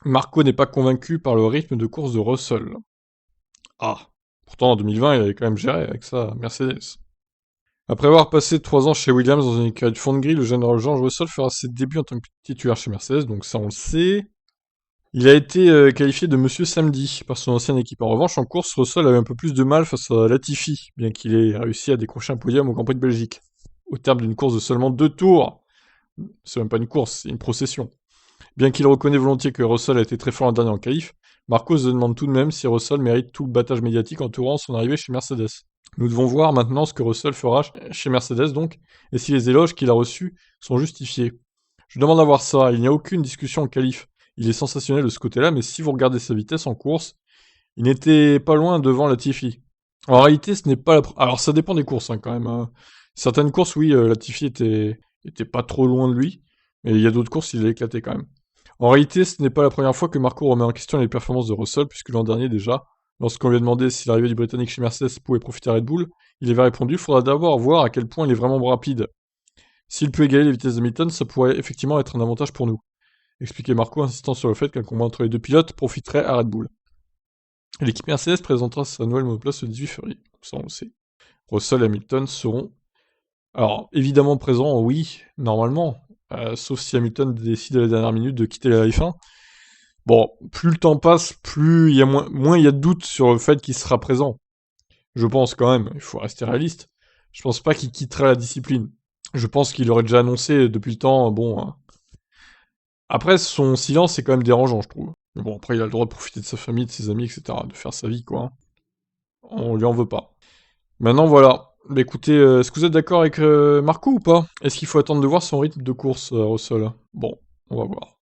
Marco n'est pas convaincu par le rythme de course de Russell. Ah, pourtant en 2020, il avait quand même géré avec sa Mercedes. Après avoir passé 3 ans chez Williams dans une écurie de fond de grille, le jeune George Russell fera ses débuts en tant que titulaire chez Mercedes, donc ça on le sait. Il a été qualifié de Monsieur Samedi par son ancienne équipe. En revanche, en course, Russell avait un peu plus de mal face à Latifi, bien qu'il ait réussi à décrocher un podium au Grand Prix de Belgique. Au terme d'une course de seulement 2 tours, c'est même pas une course, c'est une procession. Bien qu'il reconnaît volontiers que Russell a été très fort en dernier en qualif, Marco se demande tout de même si Russell mérite tout le battage médiatique entourant son arrivée chez Mercedes. Nous devons voir maintenant ce que Russell fera chez Mercedes donc, et si les éloges qu'il a reçus sont justifiés. Je demande à voir ça, il n'y a aucune discussion en qualif. Il est sensationnel de ce côté-là, mais si vous regardez sa vitesse en course, il n'était pas loin devant Latifi. En réalité, ce n'est pas la... Alors ça dépend des courses hein, quand même. Hein. Certaines courses, oui, Latifi était pas trop loin de lui, mais il y a d'autres courses, il a éclaté quand même. En réalité, ce n'est pas la première fois que Marco remet en question les performances de Russell, puisque l'an dernier déjà, lorsqu'on lui a demandé si l'arrivée du Britannique chez Mercedes pouvait profiter à Red Bull, il avait répondu: faudra d'abord voir à quel point il est vraiment rapide. S'il peut égaler les vitesses de Hamilton, ça pourrait effectivement être un avantage pour nous. Expliquait Marco, insistant sur le fait qu'un combat entre les deux pilotes profiterait à Red Bull. L'équipe Mercedes présentera sa nouvelle monoplace le 18 février, ça on le sait. Russell et Hamilton seront, alors évidemment présents, oui, normalement, sauf si Hamilton décide à la dernière minute de quitter la F1. Bon, plus le temps passe, plus il y a moins il y a de doutes sur le fait qu'il sera présent. Je pense quand même, il faut rester réaliste. Je pense pas qu'il quitterait la discipline. Je pense qu'il aurait déjà annoncé depuis le temps, bon. Hein. Après, son silence est quand même dérangeant, je trouve. Mais bon, après, il a le droit de profiter de sa famille, de ses amis, etc., de faire sa vie, quoi. Hein. On lui en veut pas. Maintenant, voilà. Bah, écoutez, est-ce que vous êtes d'accord avec Marco ou pas? Est-ce qu'il faut attendre de voir son rythme de course, Russell? Bon, on va voir.